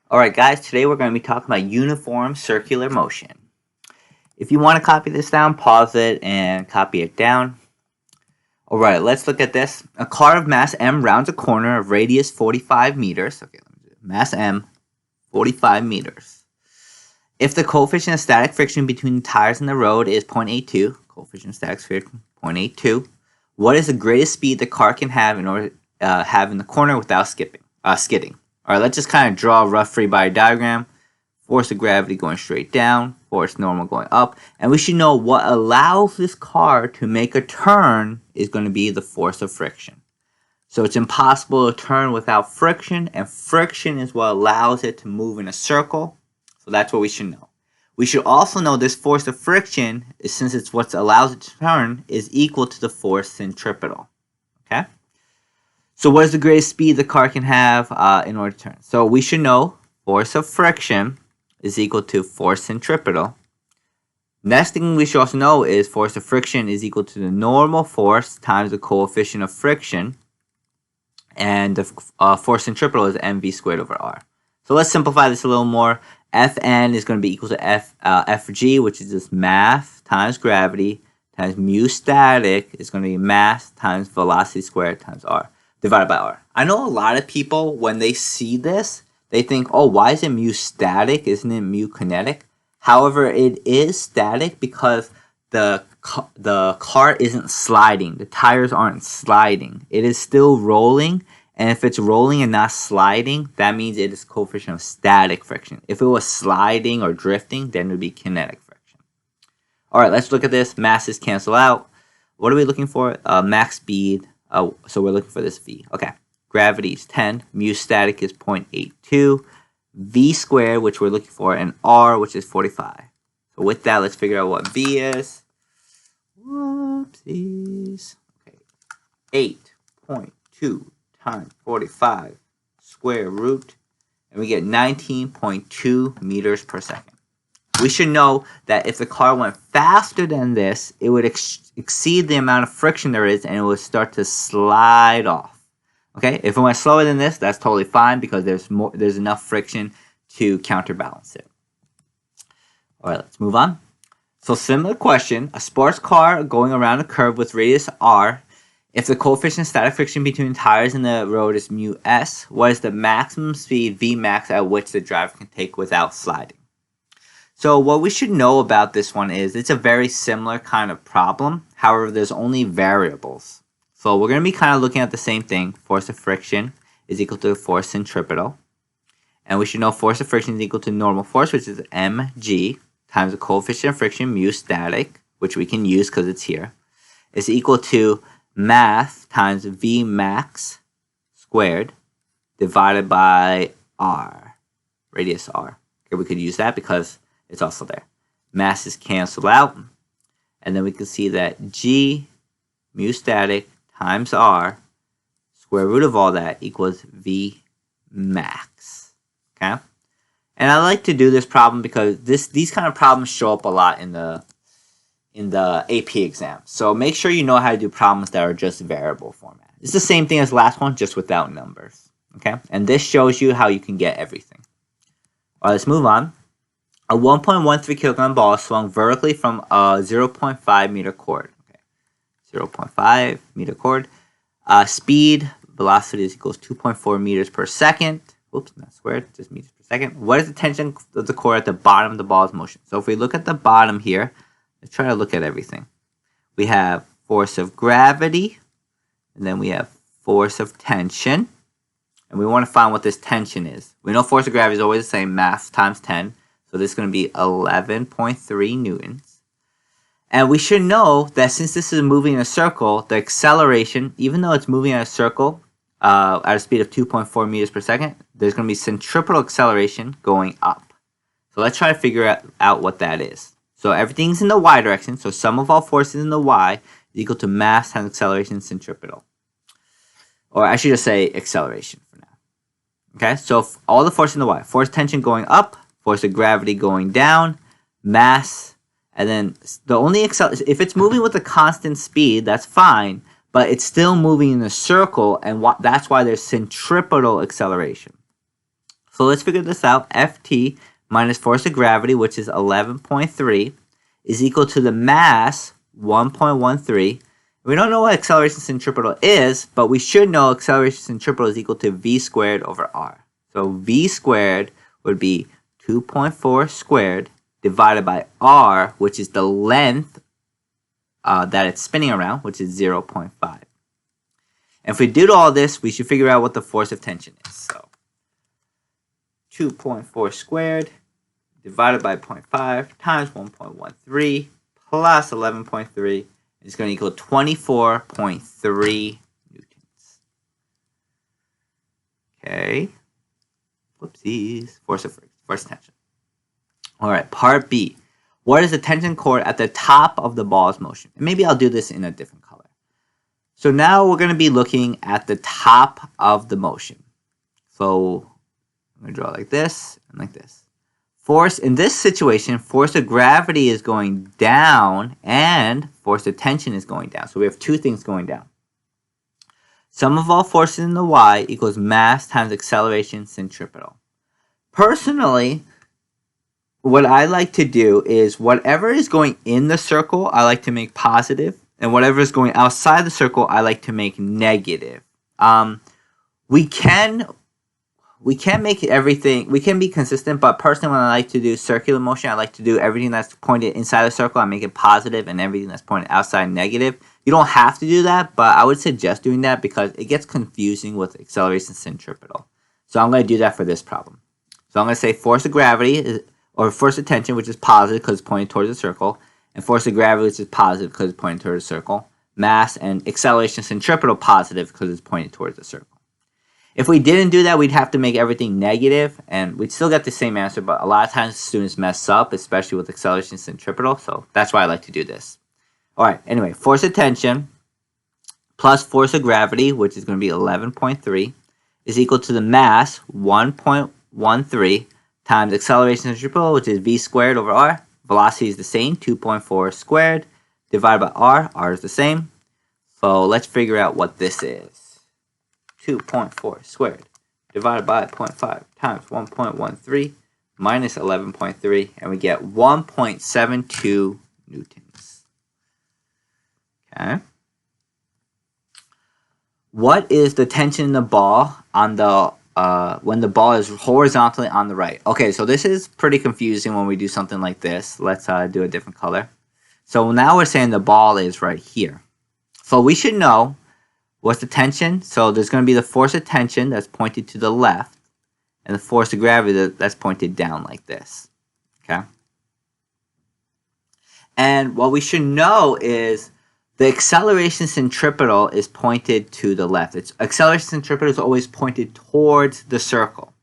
Alright guys, today we're going to be talking about uniform circular motion. If you want to copy this down, pause it and copy it down. Alright, let's look at this. A car of mass m rounds a corner of radius 45 meters. Okay, let me do it. Mass m, 45 meters. If the coefficient of static friction between the tires and the road is 0.82, coefficient of static friction 0.82, what is the greatest speed the car can have in order have in the corner without skidding? Alright, let's just kind of draw a rough free body diagram. Force of gravity going straight down, force normal going up. And we should know what allows this car to make a turn is going to be the force of friction. So it's impossible to turn without friction, and friction is what allows it to move in a circle. So that's what we should know. We should also know this force of friction, since it's what allows it to turn, is equal to the force centripetal. Okay? So what is the greatest speed the car can have in order to turn? So we should know force of friction is equal to force centripetal. Next thing we should also know is force of friction is equal to the normal force times the coefficient of friction. And the force centripetal is mv squared over r. So let's simplify this a little more. Fn is going to be equal to Fg, which is just mass times gravity times mu static is going to be mass times velocity squared times r divided by r. I know a lot of people, when they see this, they think, oh, why is it mu static? Isn't it mu kinetic? However, it is static because the car isn't sliding. The tires aren't sliding. It is still rolling. And if it's rolling and not sliding, that means it is coefficient of static friction. If it was sliding or drifting, then it would be kinetic friction. All right, let's look at this. Masses cancel out. What are we looking for? Max speed. So we're looking for this v. Okay. Gravity is 10. Mu static is 0.82. V squared, which we're looking for, and R, which is 45. So with that, let's figure out what V is. Whoopsies. Okay. 8.2 times 45 square root, and we get 19.2 meters per second. We should know that if the car went faster than this, it would exceed the amount of friction there is, and it would start to slide off. Okay, if it went slower than this, that's totally fine because there's enough friction to counterbalance it. All right, let's move on. So similar question, a sports car going around a curve with radius r. If the coefficient of static friction between tires and the road is mu s, what is the maximum speed V max at which the driver can take without sliding? So what we should know about this one is it's a very similar kind of problem. However, there's only variables. So we're going to be kind of looking at the same thing. Force of friction is equal to force centripetal. And we should know force of friction is equal to normal force, which is mg, times the coefficient of friction, mu static, which we can use because it's here, is equal to mass times v max squared divided by r, radius r. Okay, we could use that because it's also there. Masses cancel out. And then we can see that g mu static times r, square root of all that equals v max. Okay? And I like to do this problem because these kind of problems show up a lot in the AP exam. So make sure you know how to do problems that are just variable format. It's the same thing as last one, just without numbers. Okay? And this shows you how you can get everything. All right, let's move on. A 1.13 kilogram ball swung vertically from a 0.5 meter cord. 0.5 meter cord. Speed, velocity is equals 2.4 meters per second. Oops, not squared, just meters per second. What is the tension of the cord at the bottom of the ball's motion? So if we look at the bottom here, let's try to look at everything. We have force of gravity, and then we have force of tension. And we want to find what this tension is. We know force of gravity is always the same, mass times 10. So this is going to be 11.3 newtons. And we should know that since this is moving in a circle, the acceleration, even though it's moving in a circle at a speed of 2.4 meters per second, there's going to be centripetal acceleration going up. So let's try to figure out what that is. So everything's in the y direction, so sum of all forces in the y is equal to mass times acceleration centripetal. Or I should just say acceleration for now. Okay, so all the force in the y, force tension going up, force of gravity going down, mass. And then the only if it's moving with a constant speed, that's fine, but it's still moving in a circle, and that's why there's centripetal acceleration. So let's figure this out. Ft minus force of gravity, which is 11.3, is equal to the mass, 1.13. We don't know what acceleration centripetal is, but we should know acceleration centripetal is equal to v squared over r. So v squared would be 2.4 squared divided by r, which is the length that it's spinning around, which is 0.5. And if we do all this, we should figure out what the force of tension is. So 2.4 squared divided by 0.5 times 1.13 plus 11.3 is going to equal 24.3 newtons. Okay. Whoopsies. Force of tension. All right, part B. What is the tension cord at the top of the ball's motion? And maybe I'll do this in a different color. So now we're going to be looking at the top of the motion. So I'm going to draw like this and like this. Force, in this situation, force of gravity is going down and force of tension is going down. So we have two things going down. Sum of all forces in the y equals mass times acceleration centripetal. Personally, what I like to do is whatever is going in the circle, I like to make positive, and whatever is going outside the circle, I like to make negative. We can make everything, we can be consistent, but personally when I like to do circular motion, I like to do everything that's pointed inside the circle, I make it positive, and everything that's pointed outside negative. You don't have to do that, but I would suggest doing that because it gets confusing with acceleration centripetal. So I'm going to do that for this problem. So I'm going to say force of gravity is, or force of tension, which is positive because it's pointing towards the circle, and force of gravity, which is positive because it's pointing towards the circle. Mass and acceleration centripetal positive because it's pointing towards the circle. If we didn't do that, we'd have to make everything negative, and we'd still get the same answer, but a lot of times students mess up, especially with acceleration centripetal, so that's why I like to do this. All right, anyway, force of tension plus force of gravity, which is going to be 11.3, is equal to the mass, 1.13, times acceleration centripetal, which is v squared over r. Velocity is the same, 2.4 squared, divided by r. R is the same. So let's figure out what this is. 2.4 squared divided by 0.5 times 1.13 minus 11.3, and we get 1.72 newtons. Okay. What is the tension in the ball on the when the ball is horizontally on the right? Okay, so this is pretty confusing when we do something like this. Let's do a different color. So now we're saying the ball is right here. So we should know what's the tension. So there's going to be the force of tension that's pointed to the left, and the force of gravity that's pointed down like this. Okay. And what we should know is the acceleration centripetal is pointed to the left. Acceleration centripetal is always pointed towards the circle.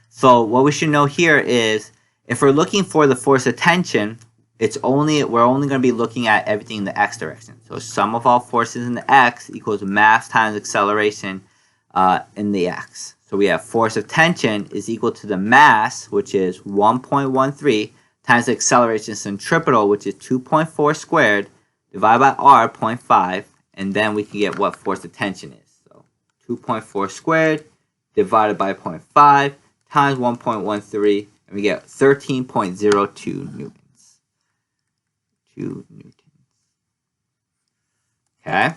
So what we should know here is if we're looking for the force of tension, we're only going to be looking at everything in the x direction. So sum of all forces in the x equals mass times acceleration in the x. So we have force of tension is equal to the mass, which is 1.13, times the acceleration centripetal, which is 2.4 squared, divided by r, 0.5, and then we can get what force of tension is. So 2.4 squared divided by 0.5 times 1.13, and we get 13.02 newtons. 2 newtons. Okay,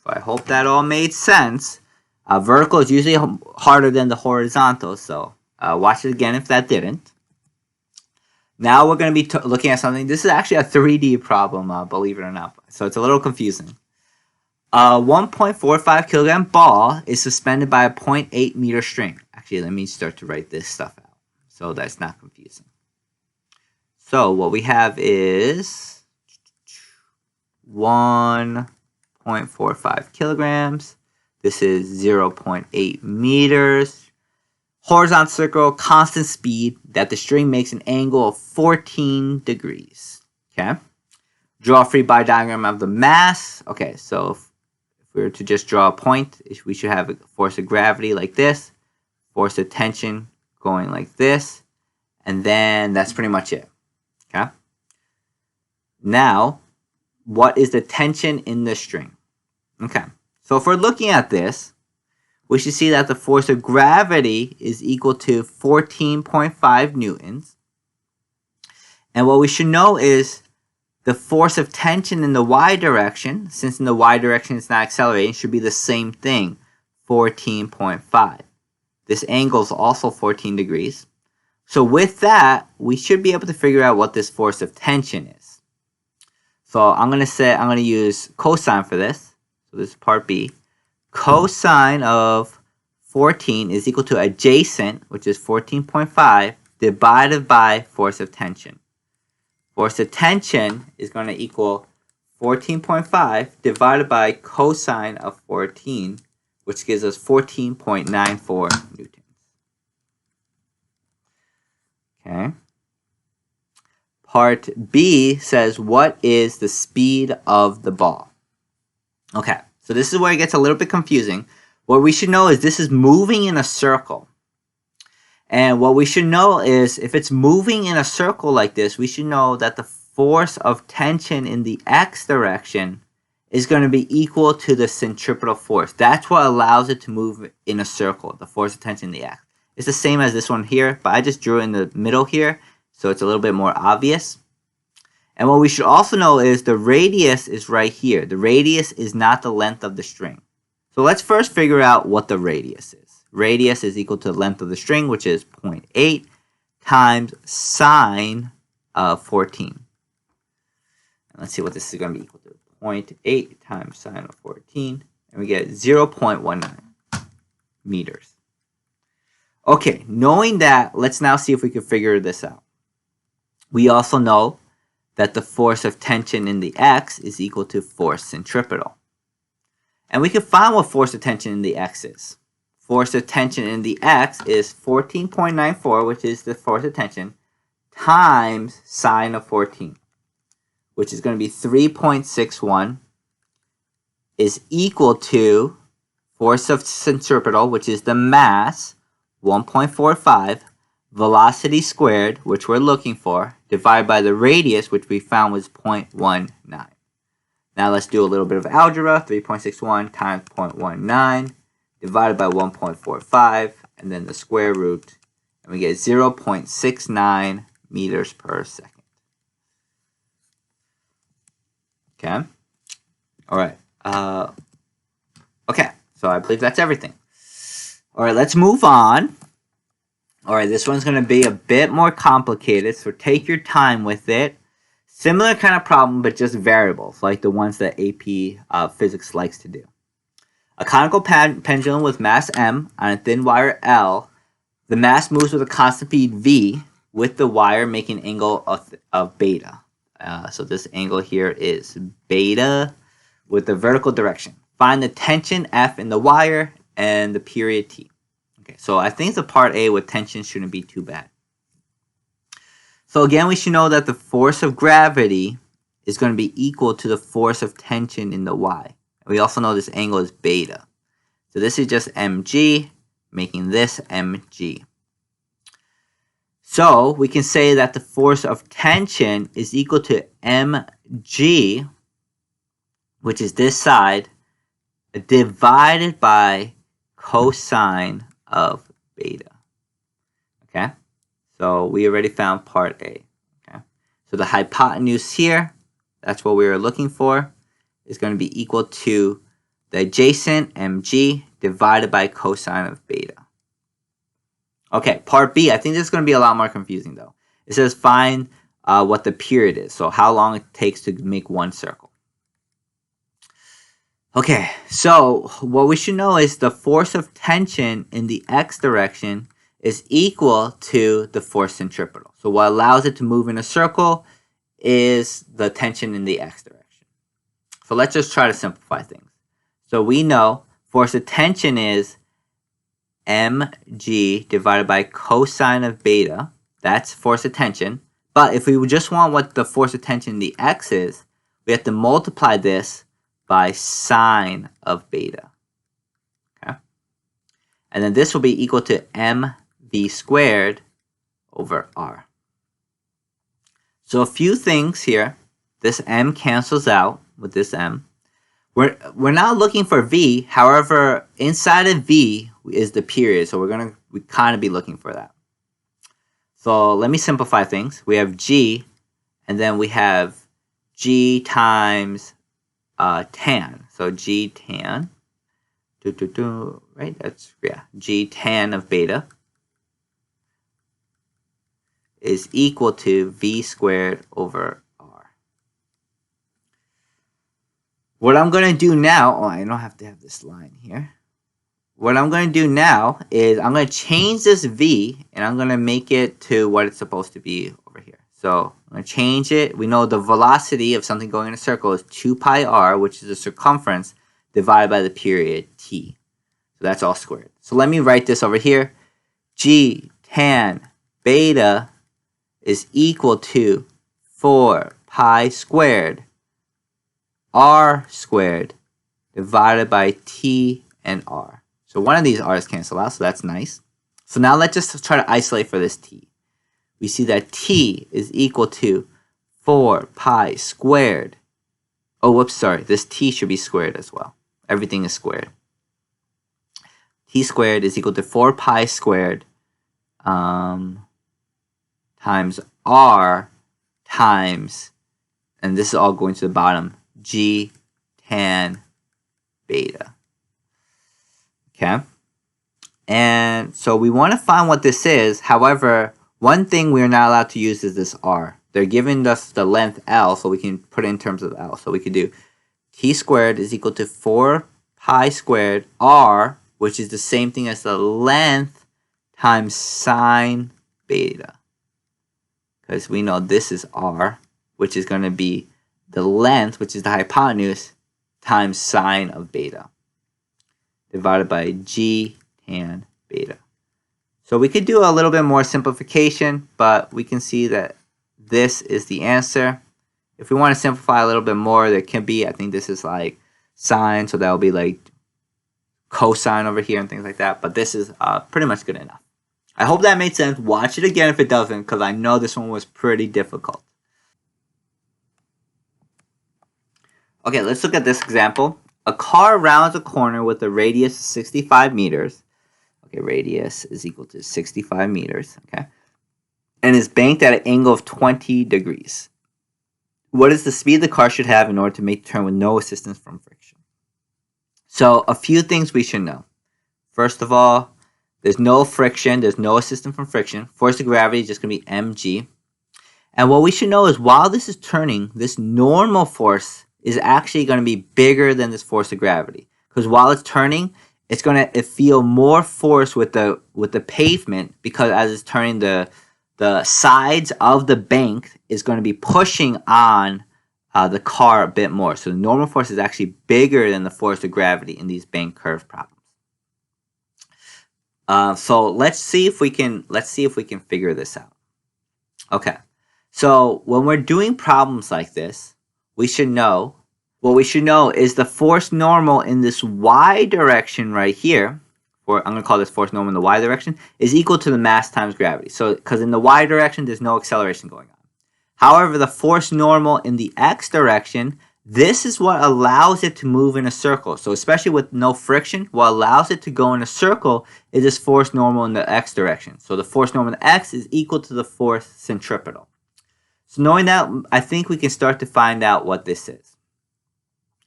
so I hope that all made sense. Vertical is usually harder than the horizontal, so watch it again if that didn't. Now we're going to be looking at something. This is actually a 3D problem, believe it or not, so it's a little confusing. A 1.45 kilogram ball is suspended by a 0.8 meter string. Actually, let me start to write this stuff out so that's not confusing. So what we have is 1.45 kilograms. This is 0.8 meters. Horizontal circle, constant speed, that the string makes an angle of 14 degrees. Okay. Draw a free body diagram of the mass. Okay, so if we were to just draw a point, we should have a force of gravity like this, force of tension going like this, and then that's pretty much it. Okay. Now, what is the tension in the string? Okay. So if we're looking at this, we should see that the force of gravity is equal to 14.5 newtons. And what we should know is the force of tension in the y direction, since in the y direction it's not accelerating, should be the same thing, 14.5. This angle is also 14 degrees. So with that, we should be able to figure out what this force of tension is. So I'm going to use cosine for this. So this is part B. Cosine of 14 is equal to adjacent, which is 14.5, divided by force of tension. Force of tension is going to equal 14.5 divided by cosine of 14, which gives us 14.94 newtons. Okay. Part B says, what is the speed of the ball? Okay, so this is where it gets a little bit confusing. What we should know is this is moving in a circle. And what we should know is if it's moving in a circle like this, we should know that the force of tension in the x direction is going to be equal to the centripetal force. That's what allows it to move in a circle, the force of tension in the x. It's the same as this one here, but I just drew in the middle here, so it's a little bit more obvious. And what we should also know is the radius is right here. The radius is not the length of the string. So let's first figure out what the radius is. Radius is equal to the length of the string, which is 0.8 times sine of 14. And let's see what this is going to be equal to. 0.8 times sine of 14, and we get 0.19 meters. Okay, knowing that, let's now see if we can figure this out. We also know that the force of tension in the x is equal to force centripetal. And we can find what force of tension in the x is. Force of tension in the x is 14.94, which is the force of tension, times sine of 14, which is going to be 3.61, is equal to force of centripetal, which is the mass, 1.45, velocity squared, which we're looking for, divided by the radius, which we found was 0.19. Now let's do a little bit of algebra. 3.61 times 0.19 divided by 1.45, and then the square root, and we get 0.69 meters per second. Okay. All right. Okay. So I believe that's everything. All right. Let's move on. All right. This one's going to be a bit more complicated, so take your time with it. Similar kind of problem, but just variables, like the ones that AP Physics likes to do. A conical pendulum with mass m on a thin wire L. The mass moves with a constant speed v, with the wire making an angle of beta. So this angle here is beta with the vertical direction. Find the tension F in the wire and the period T. Okay, so I think the part A with tension shouldn't be too bad. So again, we should know that the force of gravity is going to be equal to the force of tension in the y. We also know this angle is beta. So this is just mg, making this mg. So we can say that the force of tension is equal to mg, which is this side, divided by cosine of beta. Okay? So we already found part A. Okay? So the hypotenuse here, that's what we were looking for, is going to be equal to the adjacent mg divided by cosine of beta. Okay, part B. I think this is going to be a lot more confusing though. It says find what the period is, so how long it takes to make one circle. Okay, so what we should know is the force of tension in the x direction is equal to the force centripetal. So what allows it to move in a circle is the tension in the x direction. So let's just try to simplify things. So we know force of tension is mg divided by cosine of beta. That's force of tension. But if we just want what the force of tension in the x is, we have to multiply this by sine of beta. Okay? And then this will be equal to mv squared over r. So a few things here. This m cancels out with this m. We're not looking for v. However, inside of v is the period, so we kind of be looking for that. So let me simplify things. We have g, and then we have g times tan. So g tan, right? That's g tan of beta is equal to v squared over r. What I'm going to do now, I don't have to have this line here. What I'm going to do now is I'm going to change this v, and I'm going to make it to what it's supposed to be over here. So I'm going to change it. We know the velocity of something going in a circle is 2 pi r, which is the circumference, divided by the period t. So that's all squared. So let me write this over here. G tan beta is equal to 4 pi squared r squared divided by t and r. So one of these r's cancel out, so that's nice. So now let's just try to isolate for this t. We see that t is equal to 4 pi squared. Oh, whoops, sorry. This t should be squared as well. Everything is squared. T squared is equal to 4 pi squared times r times, and this is all going to the bottom, g tan beta. Okay, and so we want to find what this is. However, one thing we are not allowed to use is this r. They're giving us the length L, so we can put it in terms of L. So we could do t squared is equal to 4 pi squared r, which is the same thing as the length times sine beta. Because we know this is r, which is going to be the length, which is the hypotenuse, times sine of beta, divided by g tan beta. So we could do a little bit more simplification, but we can see that this is the answer. If we want to simplify a little bit more, there can be, I think this is like sine, so that will be like cosine over here and things like that. But this is pretty much good enough. I hope that made sense. Watch it again if it doesn't, because I know this one was pretty difficult. Okay, let's look at this example. A car rounds a corner with a radius of 65 meters. Okay, radius is equal to 65 meters. Okay, and is banked at an angle of 20 degrees. What is the speed the car should have in order to make the turn with no assistance from friction? So a few things we should know. First of all, there's no friction. There's no assistance from friction. Force of gravity is just going to be mg. And what we should know is while this is turning, this normal force is actually going to be bigger than this force of gravity. Because while it's turning, it's going to feel more force with the pavement, because as it's turning, the sides of the bank is going to be pushing on the car a bit more. So the normal force is actually bigger than the force of gravity in these bank curve problems. So let's see if we can figure this out. Okay, so when we're doing problems like this, what we should know is the force normal in this y direction right here, or I'm going to call this force normal in the y direction, is equal to the mass times gravity. So, because in the y direction, there's no acceleration going on. However, the force normal in the x direction, this is what allows it to move in a circle. So, especially with no friction, what allows it to go in a circle is this force normal in the x direction. So, the force normal in the x is equal to the force centripetal. So, knowing that, I think we can start to find out what this is.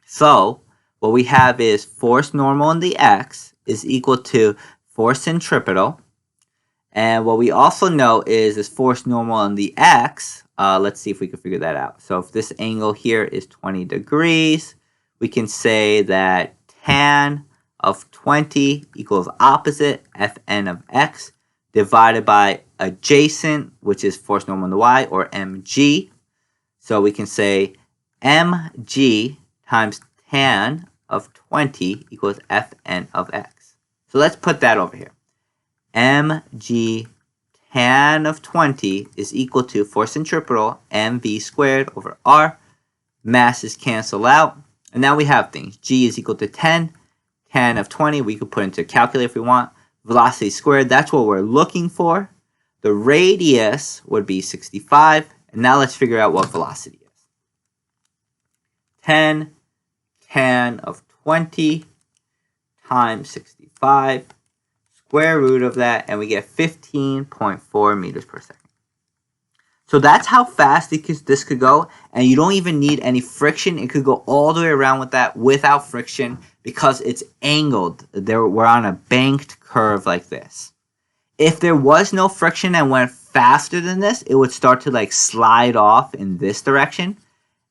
So, what we have is force normal in the x is equal to force centripetal. And what we also know is this force normal in the x. Let's see if we can figure that out. So, if this angle here is 20 degrees, we can say that tan of 20 equals opposite Fn of x divided by adjacent, which is force normal in the y, or mg. So, we can say mg times tan of 20 equals Fn of x. So let's put that over here. mg tan of 20 is equal to force centripetal mv squared over r. Masses cancel out. And now we have things. G is equal to 10. Tan of 20, we could put into a calculator if we want. Velocity squared, that's what we're looking for. The radius would be 65. And now let's figure out what velocity is. 10 tan of 20 times 65, square root of that, and we get 15.4 meters per second. So that's how fast this could go, and you don't even need any friction. It could go all the way around with that without friction because it's angled. We're on a banked curve like this. If there was no friction and went faster than this, it would start to like slide off in this direction.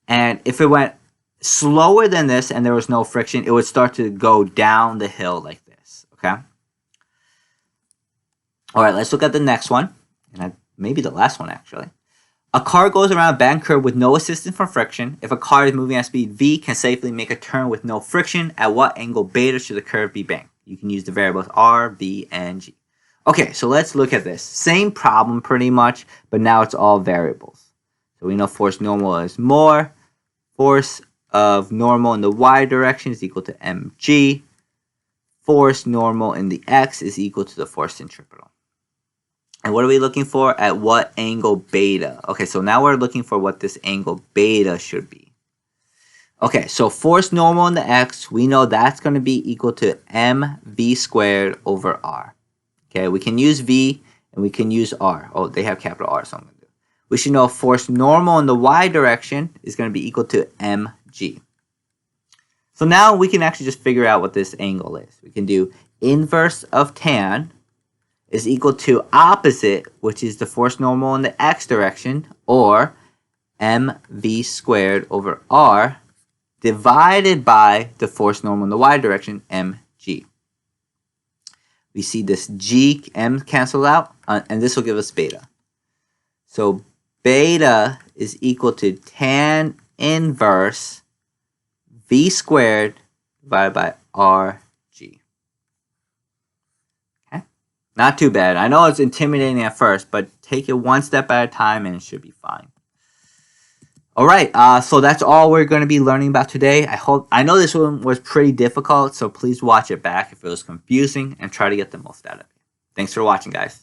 And if it went slower than this and there was no friction, it would start to go down the hill like this, okay? All right, let's look at the next one, and maybe the last one actually. A car goes around a bank curve with no assistance from friction. If a car is moving at speed v, can safely make a turn with no friction, at what angle beta should the curve be banked? You can use the variables r, v, and g. Okay, so let's look at this. Same problem pretty much, but now it's all variables. So we know force normal is more. Force of normal in the y direction is equal to mg. Force normal in the x is equal to the force centripetal. And what are we looking for? At what angle beta? Okay, so now we're looking for what this angle beta should be. Okay, so force normal in the x, we know that's going to be equal to mv squared over r. Okay, we can use v and we can use r. Oh, they have capital R, so I'm going to do. We should know force normal in the y direction is going to be equal to mg. So now we can actually just figure out what this angle is. We can do inverse of tan is equal to opposite, which is the force normal in the x direction, or mv squared over r, divided by the force normal in the y direction, mg. We see this g, m cancel out, and this will give us beta. So beta is equal to tan inverse v squared divided by rg. Okay, not too bad. I know it's intimidating at first, but take it one step at a time and it should be fine. All right, so that's all we're going to be learning about today. I know this one was pretty difficult, so please watch it back if it was confusing and try to get the most out of it. Thanks for watching, guys.